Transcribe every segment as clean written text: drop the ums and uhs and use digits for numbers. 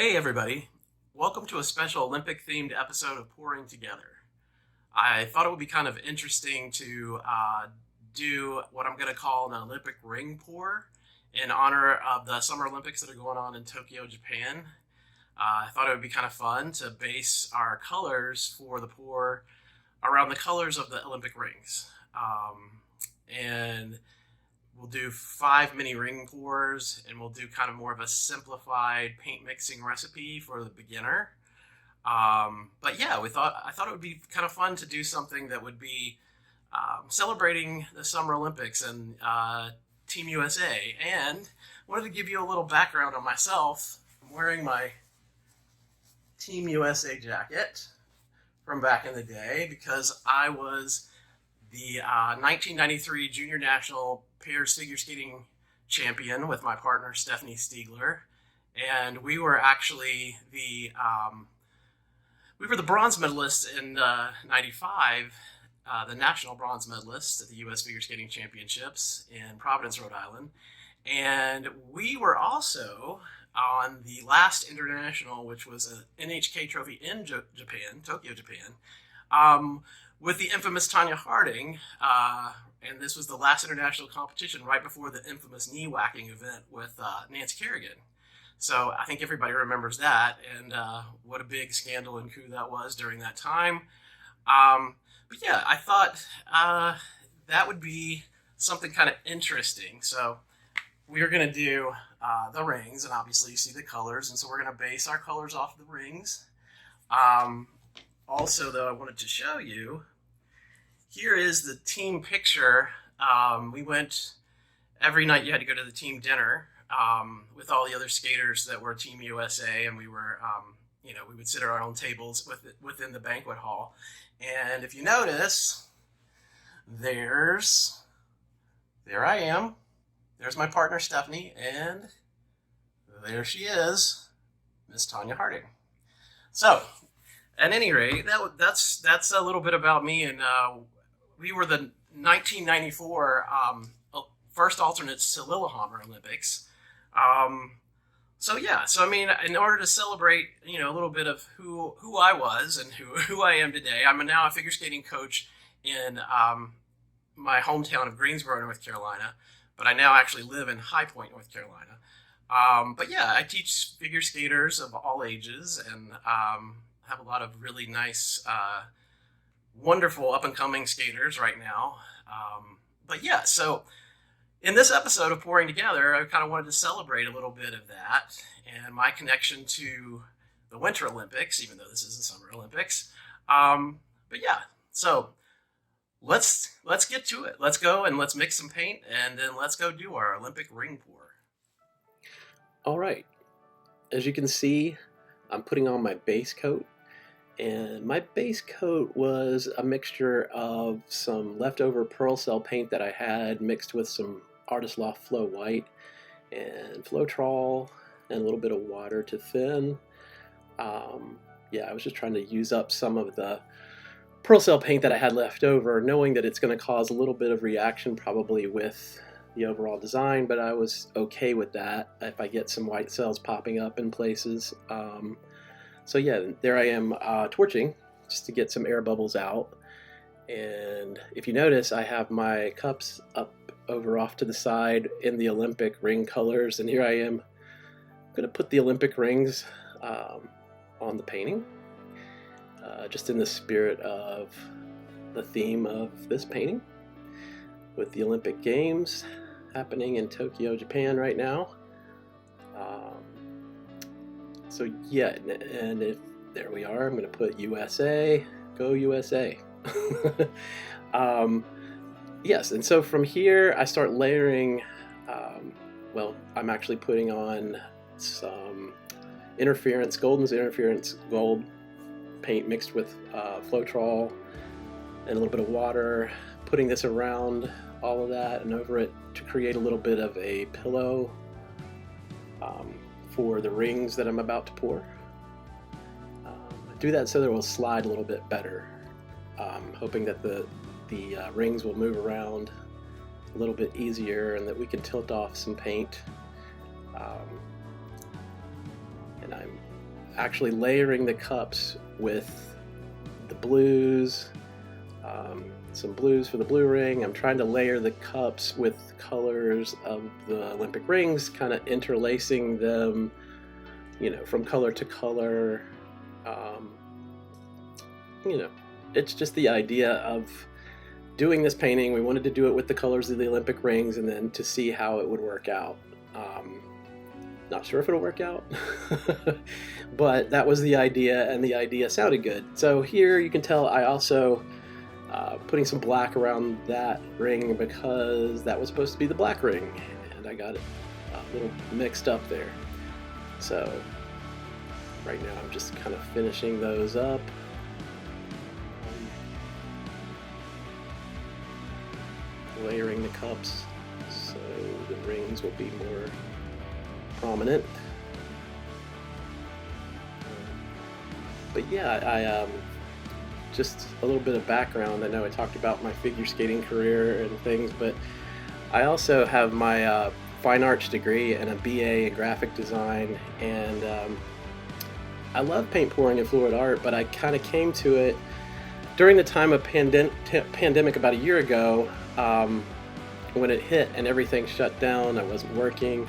Hey everybody, welcome to a special Olympic themed episode of Pouring Together. I thought it would be kind of interesting to do what I'm going to call an Olympic ring pour in honor of the Summer Olympics that are going on in Tokyo, Japan. I thought it would be kind of fun to base our colors for the pour around the colors of the Olympic rings. And we'll do 5 mini ring pours, and we'll do kind of more of a simplified paint mixing recipe for the beginner. But yeah, I thought it would be kind of fun to do something that would be celebrating the Summer Olympics and Team USA. And I wanted to give you a little background on myself. I'm wearing my Team USA jacket from back in the day because I was the 1993 Junior National Pairs Figure Skating Champion with my partner Stephanie Stiegler, and we were actually the bronze medalist in '95, the national bronze medalist at the U.S. Figure Skating Championships in Providence, Rhode Island, and we were also on the last international, which was an NHK Trophy in Japan, Tokyo, Japan. With the infamous Tonya Harding, and this was the last international competition right before the infamous knee whacking event with Nancy Kerrigan. So I think everybody remembers that, and what a big scandal and coup that was during that time. But yeah, I thought that would be something kind of interesting. So we are going to do the rings, and obviously you see the colors, and so we're going to base our colors off the rings. Also, though, I wanted to show you, here is the team picture. We went, every night you had to go to the team dinner with all the other skaters that were Team USA, and we were, we would sit at our own tables within the banquet hall. And if you notice, there I am. There's my partner, Stephanie, and there she is, Miss Tonya Harding. So, at any rate, that's a little bit about me, and we were the 1994 first alternates to Lillehammer Olympics. So I mean, in order to celebrate, a little bit of who I was and who I am today, I'm now a figure skating coach in my hometown of Greensboro, North Carolina, but I now actually live in High Point, North Carolina. But yeah, I teach figure skaters of all ages, and have a lot of really nice, wonderful up-and-coming skaters right now. But yeah, so in this episode of Pouring Together, I kind of wanted to celebrate a little bit of that and my connection to the Winter Olympics, even though this is the Summer Olympics. But yeah, so let's get to it. Let's go and let's mix some paint, and then let's go do our Olympic ring pour. All right, as you can see, I'm putting on my base coat. And my base coat was a mixture of some leftover Pearl Cell paint that I had mixed with some Artist Loft Flow White and Floetrol and a little bit of water to thin. I was just trying to use up some of the Pearl Cell paint that I had left over, knowing that it's going to cause a little bit of reaction probably with the overall design, but I was okay with that if I get some white cells popping up in places. So yeah, there I am torching just to get some air bubbles out. And if you notice, I have my cups up over off to the side in the Olympic ring colors. And here I am going to put the Olympic rings on the painting, just in the spirit of the theme of this painting, with the Olympic Games happening in Tokyo, Japan right now. So yeah, and if there we are, I'm going to put USA, go USA. Yes, and so from here I start layering. I'm actually putting on some Golden's Interference Gold paint mixed with Floetrol and a little bit of water, putting this around all of that and over it to create a little bit of a pillow for the rings that I'm about to pour. Do that so that it will slide a little bit better, hoping that the rings will move around a little bit easier and that we can tilt off some paint. And I'm actually layering the cups with the blues, some blues for the blue ring. I'm trying to layer the cups with colors of the Olympic rings, kind of interlacing them, from color to color. It's just the idea of doing this painting. We wanted to do it with the colors of the Olympic rings and then to see how it would work out. Not sure if it'll work out, but that was the idea, and the idea sounded good. So here you can tell I also putting some black around that ring because that was supposed to be the black ring, and I got it a little mixed up there. So right now I'm just kind of finishing those up. Layering the cups so the rings will be more prominent. But yeah, I just a little bit of background. I know I talked about my figure skating career and things, but I also have my fine arts degree and a BA in graphic design, and I love paint pouring and fluid art, but I kind of came to it during the time of pandemic about a year ago, when it hit and everything shut down. I wasn't working.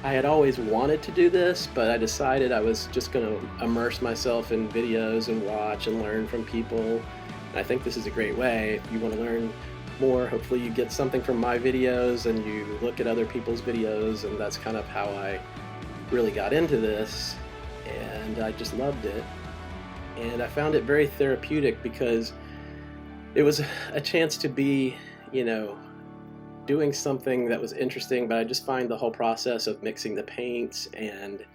I had always wanted to do this, but I decided I was just going to immerse myself in videos and watch and learn from people. And I think this is a great way. If you want to learn more, hopefully you get something from my videos and you look at other people's videos, and that's kind of how I really got into this, and I just loved it. And I found it very therapeutic because it was a chance to be, doing something that was interesting, but I just find the whole process of mixing the paints and,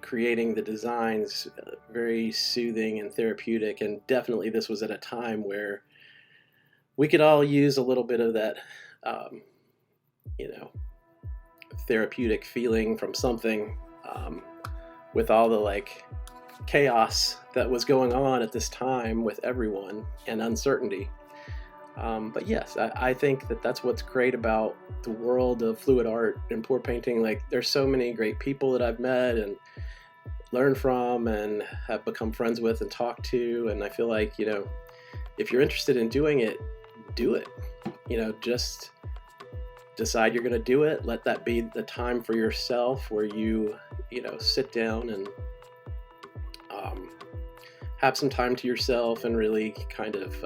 creating the designs very soothing and therapeutic. And definitely this was at a time where we could all use a little bit of that, therapeutic feeling from something, with all the chaos that was going on at this time with everyone and uncertainty. But yes, I think that that's what's great about the world of fluid art and pour painting. There's so many great people that I've met and learned from and have become friends with and talked to. And I feel like, if you're interested in doing it, do it. Just decide you're going to do it. Let that be the time for yourself where you, sit down and have some time to yourself and really kind of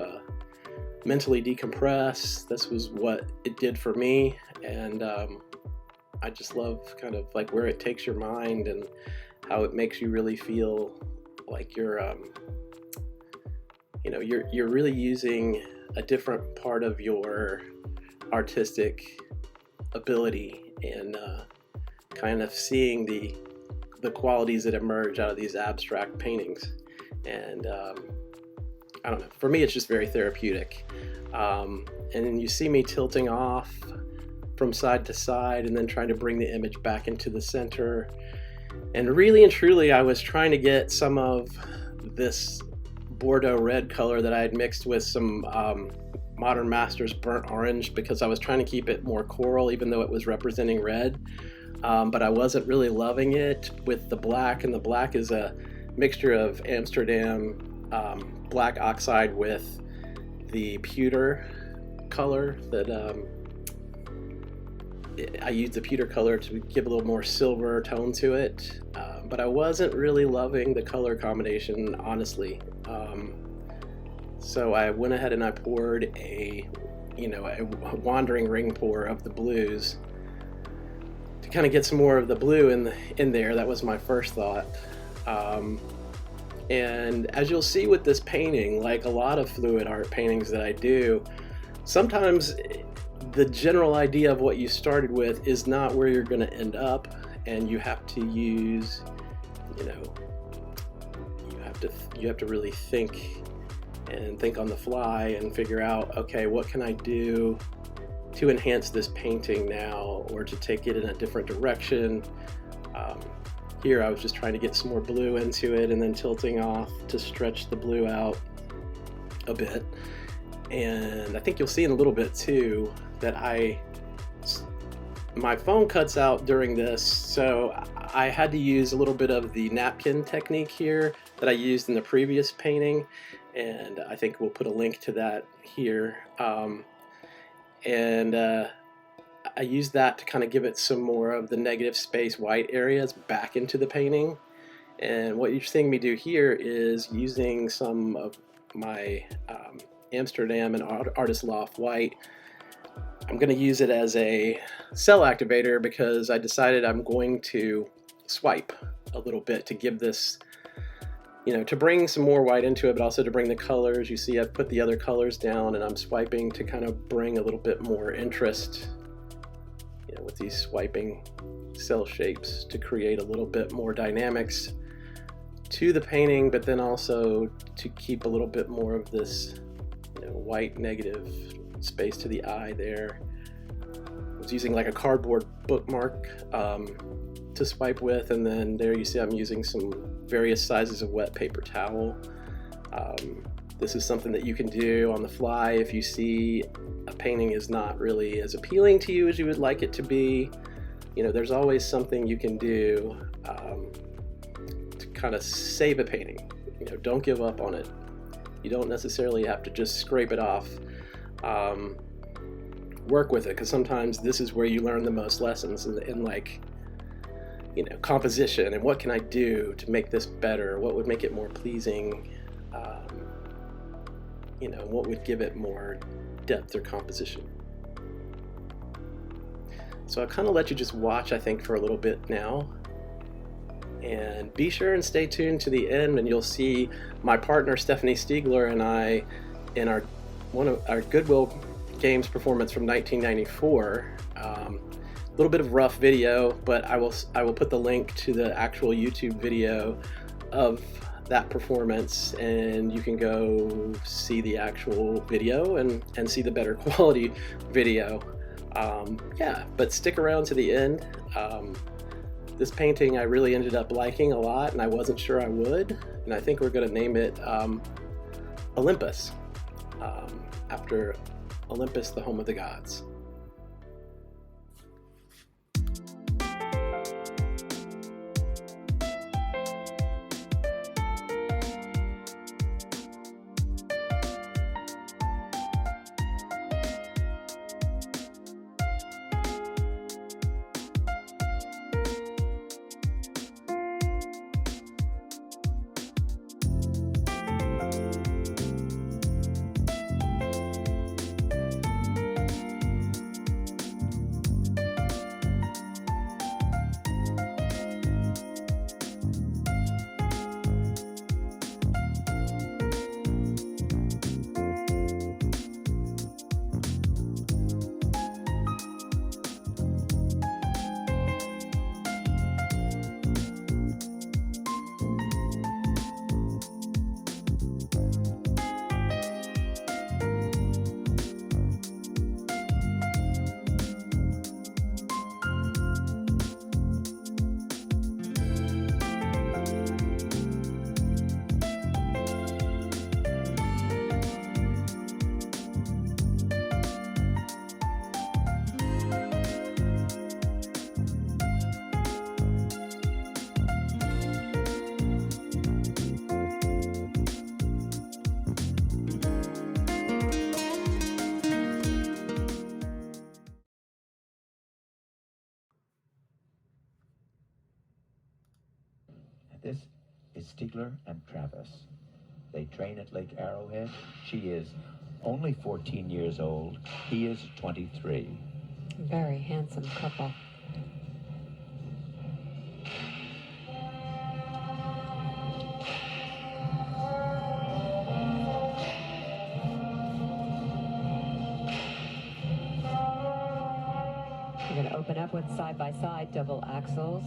mentally decompress. This was what it did for me, and I just love kind of where it takes your mind and how it makes you really feel like you're really using a different part of your artistic ability and kind of seeing the qualities that emerge out of these abstract paintings. And I don't know, for me it's just very therapeutic. And then you see me tilting off from side to side and then trying to bring the image back into the center. And really and truly I was trying to get some of this Bordeaux red color that I had mixed with some Modern Masters burnt orange, because I was trying to keep it more coral even though it was representing red. But I wasn't really loving it with the black, and the black is a mixture of Amsterdam black oxide with the pewter color that I used the pewter color to give a little more silver tone to it, but I wasn't really loving the color combination, honestly. So I went ahead and I poured a wandering ring pour of the blues to kind of get some more of the blue in there. That was my first thought. And as you'll see with this painting, like a lot of fluid art paintings that I do, sometimes the general idea of what you started with is not where you're going to end up, and you have to use, you have to really think on the fly and figure out, okay, what can I do to enhance this painting now, or to take it in a different direction. Here I was just trying to get some more blue into it and then tilting off to stretch the blue out a bit. And I think you'll see in a little bit too that my phone cuts out during this, so I had to use a little bit of the napkin technique here that I used in the previous painting, and I think we'll put a link to that here. I used that to kind of give it some more of the negative space white areas back into the painting. And what you're seeing me do here is using some of my Amsterdam and Artist Loft white. I'm going to use it as a cell activator because I decided I'm going to swipe a little bit to give this, to bring some more white into it, but also to bring the colors. You see I've put the other colors down and I'm swiping to kind of bring a little bit more interest, with these swiping cell shapes to create a little bit more dynamics to the painting, but then also to keep a little bit more of this, white negative space to the eye there. I was using like a cardboard bookmark to swipe with, and then there you see I'm using some various sizes of wet paper towel. This is something that you can do on the fly if you see a painting is not really as appealing to you as you would like it to be. There's always something you can do to kind of save a painting. Don't give up on it. You don't necessarily have to just scrape it off. Work with it, because sometimes this is where you learn the most lessons in composition and what can I do to make this better, what would make it more pleasing, what would give it more depth or composition. So I'll kind of let you just watch, I think, for a little bit now, and be sure and stay tuned to the end, and you'll see my partner Stephanie Stiegler and I in one of our Goodwill Games performance from 1994. A little bit of rough video, but I will put the link to the actual YouTube video of that performance, and you can go see the actual video and see the better quality video. But stick around to the end. This painting I really ended up liking a lot, and I wasn't sure I would, and I think we're going to name it Olympus, after Olympus, the home of the gods. This is Stiegler and Travis. They train at Lake Arrowhead. She is only 14 years old. He is 23. Very handsome couple. We're going to open up with side-by-side double axles.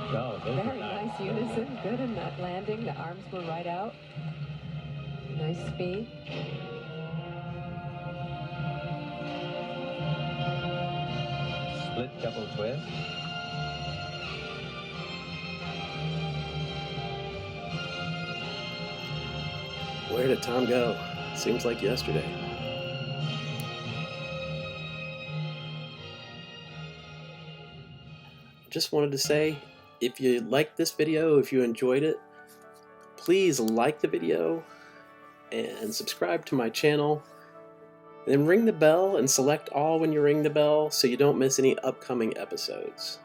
Oh, Very nice unison. Good in that landing. The arms were right out. Nice speed. Split double twist. Where did time go? Seems like yesterday. just wanted to say, if you liked this video, if you enjoyed it, please like the video and subscribe to my channel. Then ring the bell and select all when you ring the bell so you don't miss any upcoming episodes.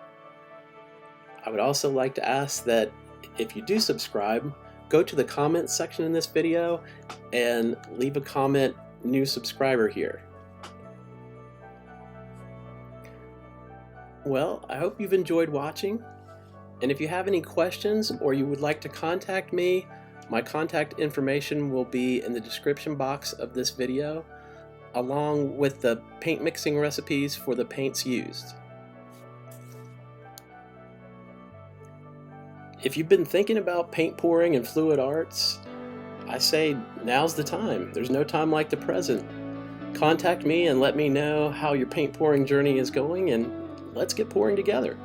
I would also like to ask that if you do subscribe, go to the comments section in this video and leave a comment, "New subscriber here." Well, I hope you've enjoyed watching, and if you have any questions or you would like to contact me, my contact information will be in the description box of this video, along with the paint mixing recipes for the paints used. If you've been thinking about paint pouring and fluid arts, I say now's the time. There's no time like the present. Contact me and let me know how your paint pouring journey is going, and let's get pouring together.